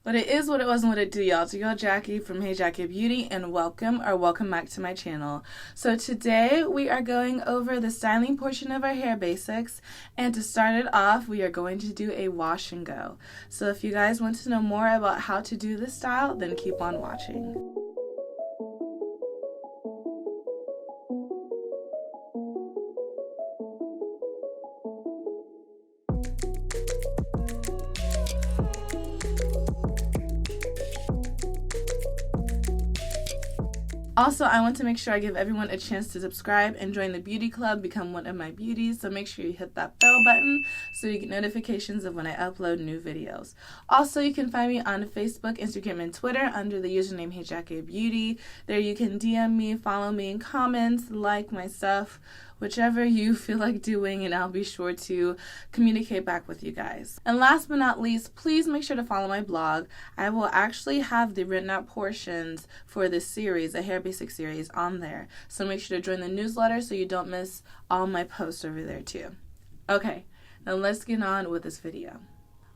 But it is what it was and what it do, y'all. It's your girl Jackie from Hey Jackie Beauty, and welcome back to my channel. So today we are going over the styling portion of our hair basics, and to start it off, we are going to do a wash and go. So if you guys want to know more about how to do this style, then keep on watching. Also, I want to make sure I give everyone a chance to subscribe and join the beauty club, become one of my beauties, so make sure you hit that bell button so you get notifications of when I upload new videos. Also, you can find me on Facebook, Instagram, and Twitter under the username Hey Jackie Beauty. There you can DM me, follow me in comments, like my stuff, whichever you feel like doing, and I'll be sure to communicate back with you guys. And last but not least, please make sure to follow my blog. I will actually have the written out portions for this series, the hair basic series, on there. So make sure to join the newsletter so you don't miss all my posts over there too. Okay, now let's get on with this video.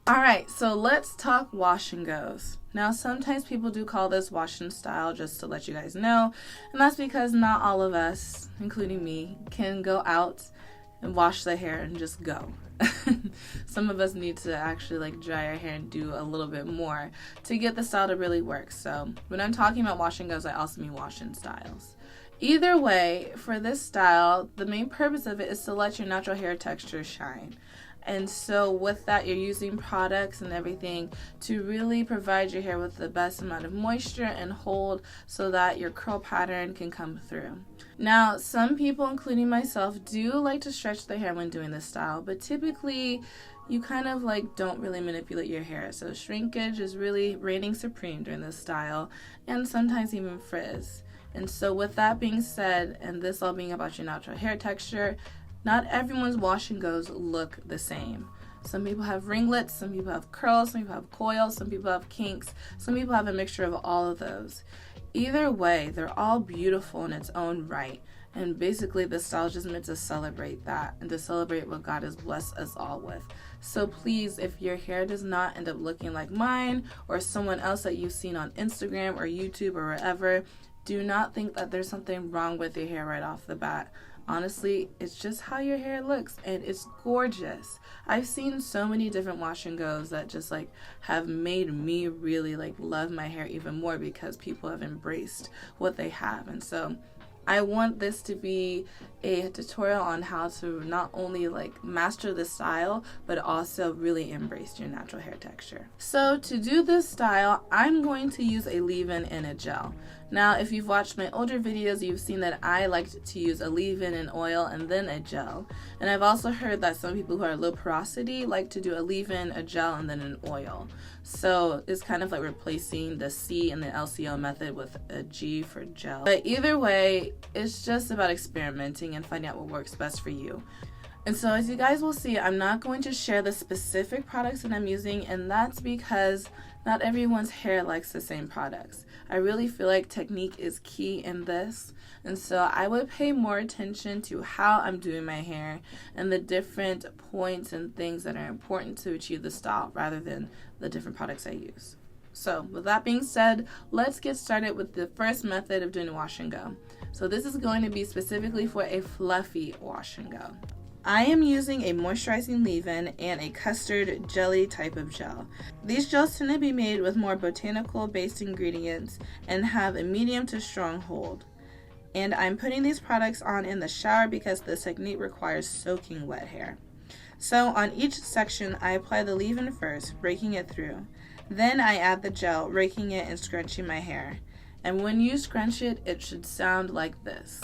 Alright, so let's talk wash and goes. Now, sometimes people do call this wash and style, just to let you guys know, and that's because not all of us, including me, can go out and wash the hair and just go. Some of us need to actually dry our hair and do a little bit more to get the style to really work. So when I'm talking about wash and goes, I also mean wash and styles. Either way, for this style, the main purpose of it is to let your natural hair texture shine. And so with that, you're using products and everything to really provide your hair with the best amount of moisture and hold so that your curl pattern can come through. Now, some people, including myself, do like to stretch their hair when doing this style, but typically you kind of don't really manipulate your hair. So shrinkage is really reigning supreme during this style, and sometimes even frizz. And so with that being said, and this all being about your natural hair texture, not everyone's wash and goes look the same. Some people have ringlets, some people have curls, some people have coils, some people have kinks, some people have a mixture of all of those. Either way, they're all beautiful in its own right. And basically, this style is just meant to celebrate that and to celebrate what God has blessed us all with. So please, if your hair does not end up looking like mine or someone else that you've seen on Instagram or YouTube or wherever, do not think that there's something wrong with your hair right off the bat. Honestly, it's just how your hair looks, and it's gorgeous. I've seen so many different wash and goes that just have made me really love my hair even more because people have embraced what they have. And so I want this to be a tutorial on how to not only master the style, but also really embrace your natural hair texture. So to do this style, I'm going to use a leave-in and a gel. Now, if you've watched my older videos, you've seen that I like to use a leave-in and oil and then a gel. And I've also heard that some people who are low porosity like to do a leave-in, a gel, and then an oil. So it's kind of like replacing the C and the LCO method with a G for gel. But either way, it's just about experimenting and finding out what works best for you. And so as you guys will see, I'm not going to share the specific products that I'm using, and that's because not everyone's hair likes the same products. I really feel like technique is key in this, and so I would pay more attention to how I'm doing my hair and the different points and things that are important to achieve the style rather than the different products I use. So with that being said, let's get started with the first method of doing a wash and go. So this is going to be specifically for a fluffy wash and go. I am using a moisturizing leave-in and a custard jelly type of gel. These gels tend to be made with more botanical based ingredients and have a medium to strong hold. And I'm putting these products on in the shower because this technique requires soaking wet hair. So on each section, I apply the leave-in first, breaking it through. Then I add the gel, raking it and scrunching my hair. And when you scrunch it, it should sound like this.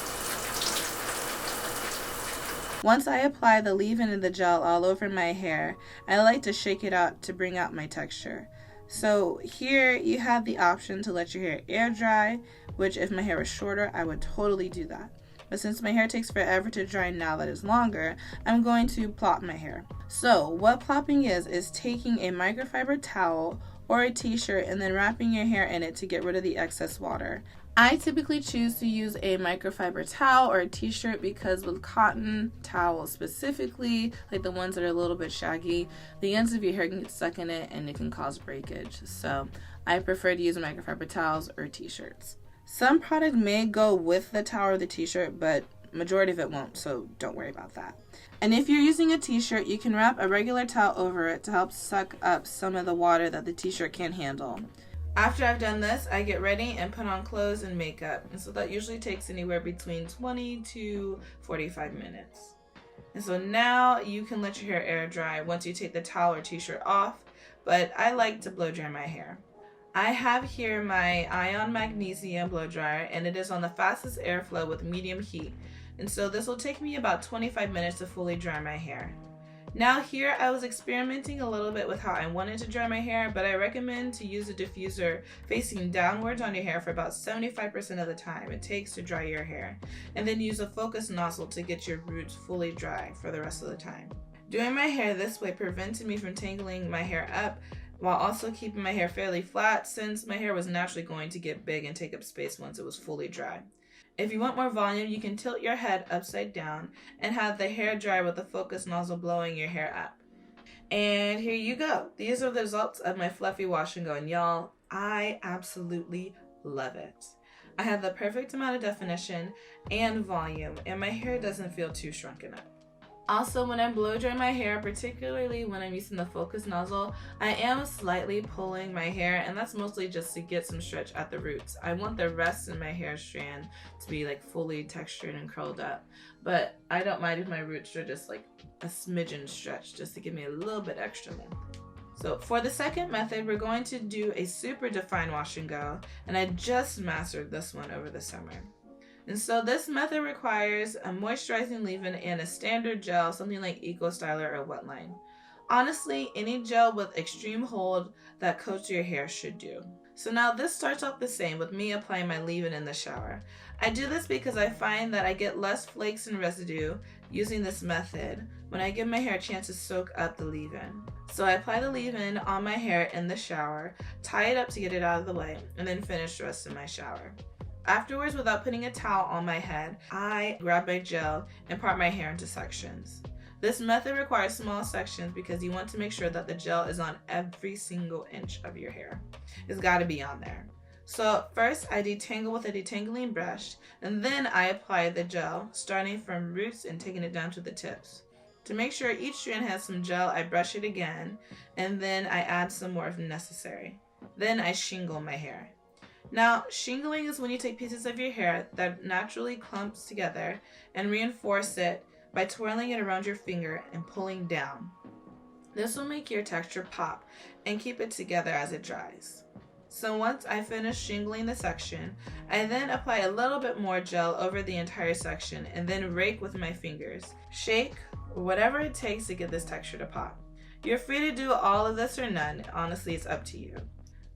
Once I apply the leave-in and the gel all over my hair, I like to shake it out to bring out my texture. So here you have the option to let your hair air dry, which if my hair was shorter, I would totally do that. But since my hair takes forever to dry now that it's longer, I'm going to plop my hair. So what plopping is taking a microfiber towel or a t-shirt and then wrapping your hair in it to get rid of the excess water. I typically choose to use a microfiber towel or a t-shirt because with cotton towels specifically, like the ones that are a little bit shaggy, the ends of your hair can get stuck in it and it can cause breakage. So I prefer to use microfiber towels or t-shirts. Some product may go with the towel or the t-shirt, but majority of it won't, so don't worry about that. And if you're using a t-shirt, you can wrap a regular towel over it to help suck up some of the water that the t-shirt can't handle. After I've done this, I get ready and put on clothes and makeup. And so that usually takes anywhere between 20 to 45 minutes. And so now you can let your hair air dry once you take the towel or t-shirt off, but I like to blow dry my hair. I have here my ion magnesium blow dryer, and it is on the fastest airflow with medium heat. And so this will take me about 25 minutes to fully dry my hair. Now here I was experimenting a little bit with how I wanted to dry my hair, but I recommend to use a diffuser facing downwards on your hair for about 75% of the time it takes to dry your hair, and then use a focus nozzle to get your roots fully dry for the rest of the time. Doing my hair this way prevented me from tangling my hair up while also keeping my hair fairly flat, since my hair was naturally going to get big and take up space once it was fully dry. If you want more volume, you can tilt your head upside down and have the hair dry with the focus nozzle blowing your hair up. And here you go. These are the results of my fluffy wash and go, and y'all, I absolutely love it. I have the perfect amount of definition and volume, and my hair doesn't feel too shrunken up. Also, when I blow dry my hair, particularly when I'm using the focus nozzle, I am slightly pulling my hair, and that's mostly just to get some stretch at the roots. I want the rest of my hair strand to be like fully textured and curled up, but I don't mind if my roots are just like a smidgen stretched, just to give me a little bit extra length. So for the second method, we're going to do a super defined wash and go, and I just mastered this one over the summer. And so this method requires a moisturizing leave-in and a standard gel, something like Eco Styler or Wetline. Honestly, any gel with extreme hold that coats your hair should do. So now this starts off the same with me applying my leave-in in the shower. I do this because I find that I get less flakes and residue using this method when I give my hair a chance to soak up the leave-in. So I apply the leave-in on my hair in the shower, tie it up to get it out of the way, and then finish the rest of my shower. Afterwards, without putting a towel on my head, I grab my gel and part my hair into sections. This method requires small sections because you want to make sure that the gel is on every single inch of your hair. It's got to be on there. So first I detangle with a detangling brush, and then I apply the gel, starting from roots and taking it down to the tips. To make sure each strand has some gel, I brush it again, and then I add some more if necessary. Then I shingle my hair. Now, shingling is when you take pieces of your hair that naturally clumps together and reinforce it by twirling it around your finger and pulling down. This will make your texture pop and keep it together as it dries. So once I finish shingling the section, I then apply a little bit more gel over the entire section and then rake with my fingers. Shake, whatever it takes to get this texture to pop. You're free to do all of this or none. Honestly, it's up to you.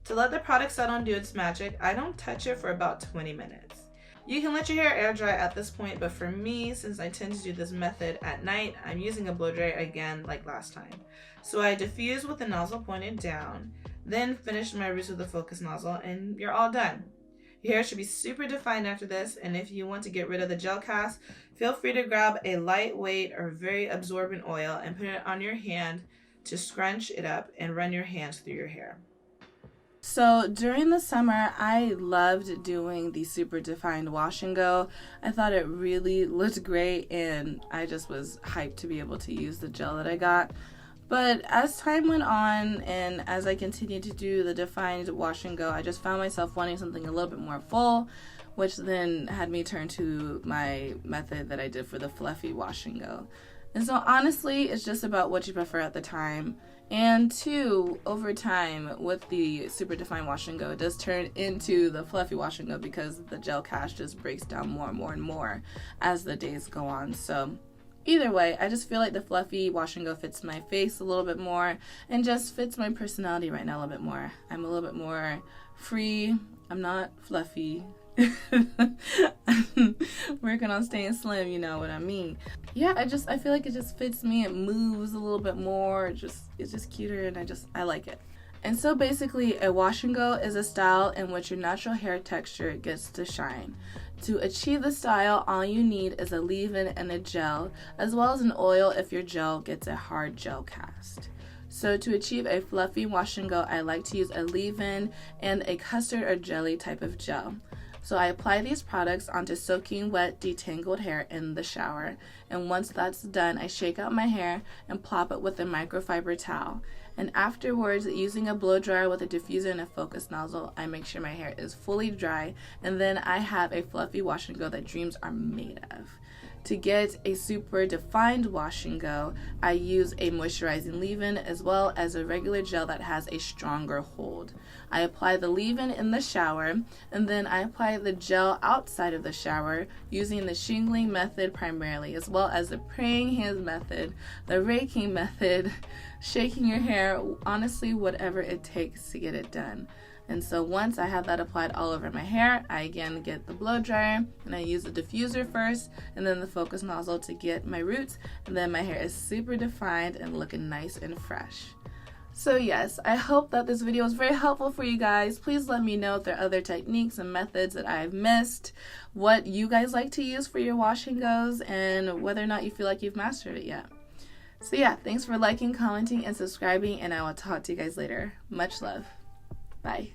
To let the product settle and do its magic, I don't touch it for about 20 minutes. You can let your hair air dry at this point, but for me, since I tend to do this method at night, I'm using a blow dryer again like last time. So I diffuse with the nozzle pointed down, then finish my roots with the focus nozzle, and you're all done. Your hair should be super defined after this, and if you want to get rid of the gel cast, feel free to grab a lightweight or very absorbent oil and put it on your hand to scrunch it up and run your hands through your hair. So during the summer, I loved doing the super defined wash and go. I thought it really looked great, and I just was hyped to be able to use the gel that I got. But as time went on and as I continued to do the defined wash and go, I just found myself wanting something a little bit more full, which then had me turn to my method that I did for the fluffy wash and go. And so honestly, it's just about what you prefer at the time. And two, over time with the super defined wash and go, it does turn into the fluffy wash and go because the gel cast just breaks down more and more and more as the days go on. So either way, I just feel like the fluffy wash and go fits my face a little bit more and just fits my personality right now a little bit more. I'm a little bit more free. I'm not fluffy. Working on staying slim, you know what I mean. Yeah, I feel like it just fits me. It moves a little bit more. It's just cuter, and I like it. And so basically, a wash and go is a style in which your natural hair texture gets to shine. To achieve the style, all you need is a leave-in and a gel, as well as an oil if your gel gets a hard gel cast. So to achieve a fluffy wash and go, I like to use a leave-in and a custard or jelly type of gel. So I apply these products onto soaking wet, detangled hair in the shower. And once that's done, I shake out my hair and plop it with a microfiber towel. And afterwards, using a blow dryer with a diffuser and a focus nozzle, I make sure my hair is fully dry. And then I have a fluffy wash and go that dreams are made of. To get a super defined wash and go, I use a moisturizing leave-in as well as a regular gel that has a stronger hold. I apply the leave-in in the shower, and then I apply the gel outside of the shower using the shingling method primarily, as well as the praying hands method, the raking method, shaking your hair, honestly whatever it takes to get it done. And so once I have that applied all over my hair, I again get the blow dryer and I use the diffuser first and then the focus nozzle to get my roots, and then my hair is super defined and looking nice and fresh. So yes, I hope that this video was very helpful for you guys. Please let me know if there are other techniques and methods that I've missed, what you guys like to use for your wash and goes, and whether or not you feel like you've mastered it yet. So yeah, thanks for liking, commenting, and subscribing, and I will talk to you guys later. Much love. Bye.